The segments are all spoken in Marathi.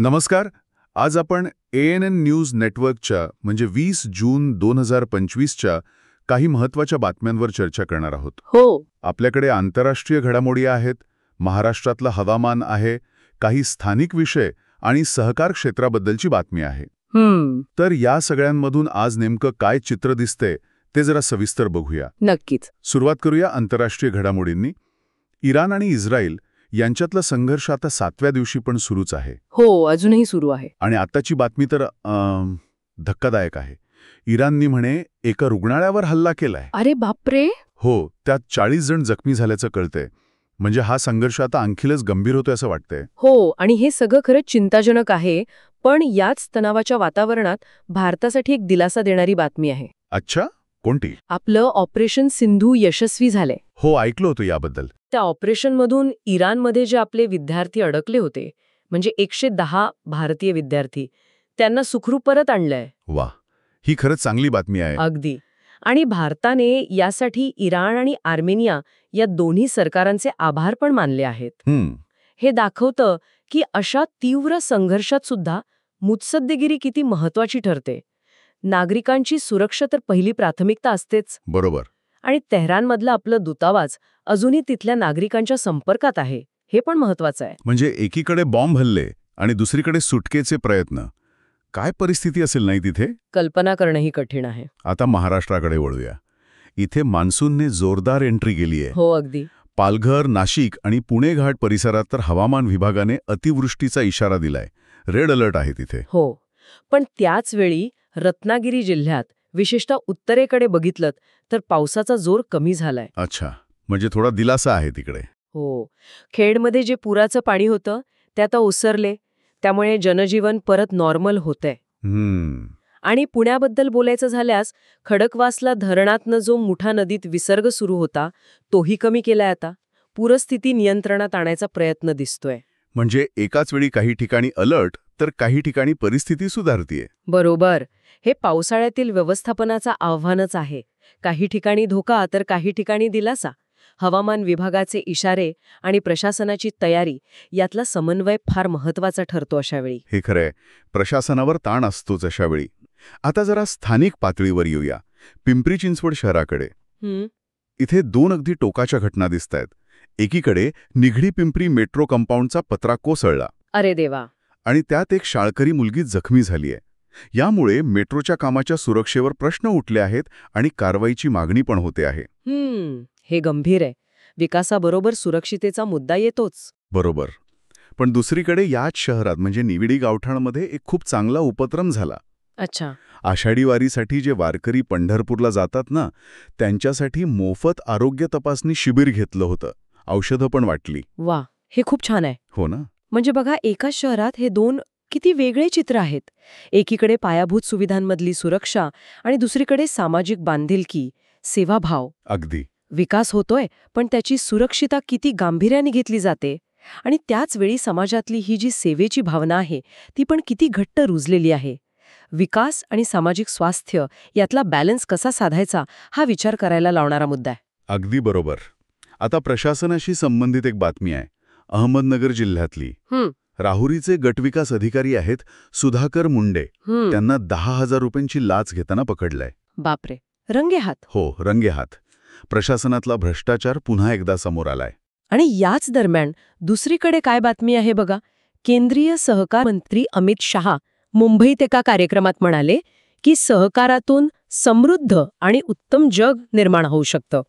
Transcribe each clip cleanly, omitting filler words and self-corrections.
नमस्कार. आज आपण ANN न्यूज नेटवर्कच्या म्हणजे 20 जून 2025च्या काही महत्त्वाच्या बातम्यांवर चर्चा करणार आहोत. हो. आपल्याकडे आंतरराष्ट्रीय घडामोडी आहेत, महाराष्ट्रातलं हवामान आहे, काही स्थानिक विषय आणि सहकार क्षेत्राबद्दलची बातमी आहे. तर या सगळ्यांमधून आज नेमकं काय चित्र दिसतंय ते जरा सविस्तर बघूया. नक्कीच. सुरुवात करूया आंतरराष्ट्रीय घडामोडींनी. इराण आणि इस्रायल यांच्यातला संघर्ष आता 7व्या दिवशी पण सुरूच आहे. हो, अजूनही सुरू आहे. आणि आत्ताची बातमी तर धक्कादायक आहे. इराणनी म्हणे एका रुग्णालयावर हल्ला केलाय. अरे बापरे. हो, त्यात 40 जण जखमी झाल्याचं कळतंय. म्हणजे हा संघर्ष आता आणखीनच गंभीर होतोय असं वाटतंय. हो, आणि हे सगळं खरंच चिंताजनक आहे. पण याच तणावाच्या वातावरणात भारतासाठी एक दिलासा देणारी बातमी आहे. अच्छा, कोणती? आपलं ऑपरेशन सिंधू यशस्वी झालंय. हो, ऐकलं होतं याबद्दल. त्या ऑपरेशनमधून इराणमध्ये जे आपले विद्यार्थी अडकले होते, म्हणजे 110 भारतीय विद्यार्थी, त्यांना सुखरूप परत आणलंय. वा, ही खरंच चांगली बातमी आहे. अगदी. आणि भारताने यासाठी इराण आणि आर्मेनिया या दोन्ही सरकारांचे आभार पण मानले आहेत. हे दाखवतं की अशा तीव्र संघर्षात सुद्धा मुत्सद्देगिरी किती महत्वाची ठरते. नागरिकांची सुरक्षा तर पहिली प्राथमिकता असतेच. बरोबर. आणि तेहरानमधलं आपलं दूतावास अजूनही तिथल्या नागरिकांच्या संपर्कात आहे, हे पण महत्वाचं आहे. म्हणजे एकीकडे बॉम्ब हल्ले आणि दुसरीकडे सुटकेचे प्रयत्न. काय परिस्थिती असेल नाही तिथे? कल्पना करणंही कठीण आहे. आता महाराष्ट्राकडे वळूया. इथे मान्सूनने जोरदार एंट्री केली आहे. हो, अगदी. पालघर, नाशिक आणि पुणे घाट परिसरात तर हवामान विभागाने अतिवृष्टीचा इशारा दिलाय. रेड अलर्ट आहे तिथे. हो, पण त्याच वेळी रत्नागिरी जिल्ह्यात विशेषतः उत्तरेकडे बघितलं तर पावसाचा जोर कमी झालाय. अच्छा, म्हणजे थोडा दिलासा आहे तिकडे. हो, खेडमध्ये जे पुराचं पाणी होतं ते आता ओसरले, त्यामुळे जनजीवन परत नॉर्मल होतंय. आणि पुण्याबद्दल बोलायचं झाल्यास खडकवासला धरणातनं जो मुठा नदीत विसर्ग सुरू होता तोही कमी केलाय आता. पूरस्थिती नियंत्रणात आणायचा प्रयत्न दिसतोय. म्हणजे एकाच वेळी काही ठिकाणी अलर्ट तर काही ठिकाणी परिस्थिती सुधारतीये. बरोबर. हे पावसाळ्यातील व्यवस्थापनाचं आव्हानच आहे. काही ठिकाणी धोका तर काही ठिकाणी दिलासा. हवामान विभागाचे इशारे आणि प्रशासनाची तयारी यातला समन्वय फार महत्वाचा ठरतो अशावेळी. हे खरंय, प्रशासनावर ताण असतोच अशावेळी. आता जरा स्थानिक पातळीवर येऊया. पिंपरी चिंचवड शहराकडे. इथे 2 अगदी टोकाच्या घटना दिसतायत. एकीकडे निघडी पिंपरी मेट्रो कंपाऊंडचा पत्रा कोसळला. अरे देवा. आणि त्यात एक शाळकरी मुलगी जखमी झालीय. यामुळे मेट्रोच्या कामाच्या सुरक्षेवर प्रश्न उठले आहेत आणि कारवाईची मागणी पण होते आहे. हे गंभीर आहे. विकासाबरोबर सुरक्षितेचा मुद्दा येतोच. बरोबर. पण दुसरीकडे याच शहरात म्हणजे निविडी गावठाणमध्ये एक खूप चांगला उपक्रम झाला. अच्छा. आषाढी वारीसाठी जे वारकरी पंढरपूरला जातात ना, त्यांच्यासाठी मोफत आरोग्य तपासणी शिबिर घेतलं होतं. औषधं पण वाटली. वा, हे खूप छान आहे. हो ना. म्हणजे बघा, एकाच शहरात हे दोन किती वेगळे चित्र आहेत. एकीकडे पायाभूत सुविधांमधली सुरक्षा आणि दुसरीकडे सामाजिक बांधिलकी, सेवाभाव. अगदी. विकास होतोय, पण त्याची सुरक्षिता किती गांभीर्याने घेतली जाते. आणि त्याच वेळी समाजातली ही जी सेवेची भावना आहे ती पण किती घट्ट रुजलेली आहे. विकास आणि सामाजिक स्वास्थ्य यातला बॅलन्स कसा साधायचा हा विचार करायला लावणारा मुद्दा आहे. अगदी बरोबर. आता प्रशासनाशी संबंधित एक बातमी आहे. अहमदनगर जिल्ह्यातली. राहुरीचे गटविकास अधिकारी आहेत सुधाकर मुंडे. त्यांना 10,000 रुपयांची लाच घेताना पकडलंय. बापरे. रंगेहात. हो, रंगेहात. प्रशासनातला भ्रष्टाचार पुन्हा एकदा समोर आलाय. आणि याच दरम्यान दुसरीकडे काय बातमी आहे बघा. केंद्रीय सहकार मंत्री अमित शहा मुंबईत एका कार्यक्रमात म्हणाले की सहकारातून समृद्ध आणि उत्तम जग निर्माण होऊ शकतं.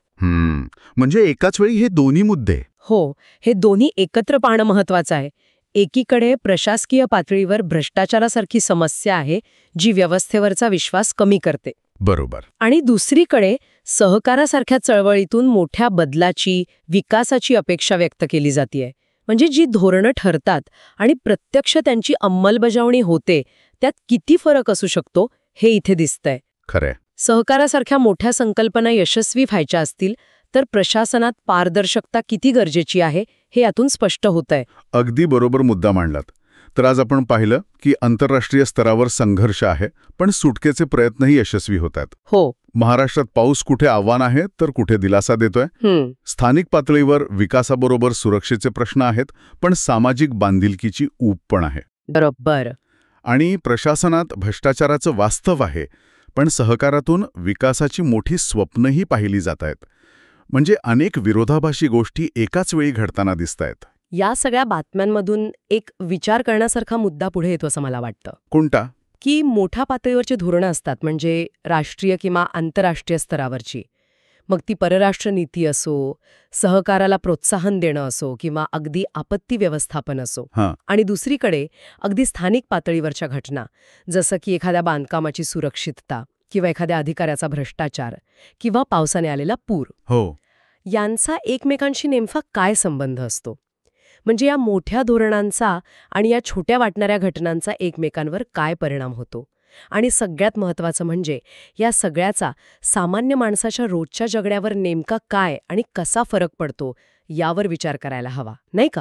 म्हणजे एकाच वेळी हे दोन्ही मुद्दे. हो, हे दोन्ही एकत्र पाहणं महत्वाचं आहे. एकीकडे प्रशासकीय पातळीवर भ्रष्टाचारासारखी समस्या आहे जी व्यवस्थेवरचा विश्वास कमी करते. बरोबर. आणि दुसरीकडे सहकारासारख्या चळवळीतून मोठ्या बदलाची, विकासाची अपेक्षा व्यक्त केली जाते. म्हणजे जी धोरणं ठरतात आणि प्रत्यक्ष त्यांची अंमलबजावणी होते त्यात किती फरक असू शकतो हे इथे दिसतंय. खरंय. सहकारासारख्या मोठ्या संकल्पना यशस्वी व्हायच्या असतील तर प्रशासनात पारदर्शकता किती गरजेची आहे हे यातून स्पष्ट होतंय. अगदी बरोबर मुद्दा मांडलात. तर आज आपण पाहिलं की आंतरराष्ट्रीय स्तरावर संघर्ष आहे, पण सुटकेचे प्रयत्नही यशस्वी होतात. हो. महाराष्ट्रात पाऊस कुठे आव्हान आहे तर कुठे दिलासा देतोय. स्थानिक पातळीवर विकासाबरोबर सुरक्षेचे प्रश्न आहेत, पण सामाजिक बांधिलकीची ऊब पण आहे. बरोबर. आणि प्रशासनात भ्रष्टाचाराचं वास्तव आहे, पण सहकारातून विकासाची मोठी स्वप्नही पाहिली जात आहेत. म्हणजे अनेक विरोधाभासी गोष्टी एकाच वेळी घडताना दिसतायत. या सगळ्या बातम्यांमधून एक विचार करण्यासारखा मुद्दा पुढे येतो असं मला वाटतं, कोणता? की मोठ्या पातळीवरची धोरणं असतात, म्हणजे राष्ट्रीय किंवा आंतरराष्ट्रीय स्तरावरची. मग ती परराष्ट्र नीती असो, सहकाराला प्रोत्साहन देणं असो किंवा अगदी आपत्ती व्यवस्थापन असो. हां. आणि दुसरीकडे अगदी स्थानिक पातळीवरच्या घटना, जसं की एखाद्या बांधकामाची सुरक्षितता किंवा एखाद्या अधिकाऱ्याचा भ्रष्टाचार किंवा पावसाने आलेला पूर. हो. यांचा एकमेकांशी नेमका काय संबंध असतो? म्हणजे या मोठ्या धोरणांचा आणि या छोट्या वाटणाऱ्या घटनांचा एकमेकांवर काय परिणाम होतो? आणि सगळ्यात महत्त्वाचं म्हणजे या सगळ्याचा सामान्य माणसाच्या रोजच्या जगण्यावर नेमका काय आणि कसा फरक पडतो यावर विचार करायला हवा, नाही का?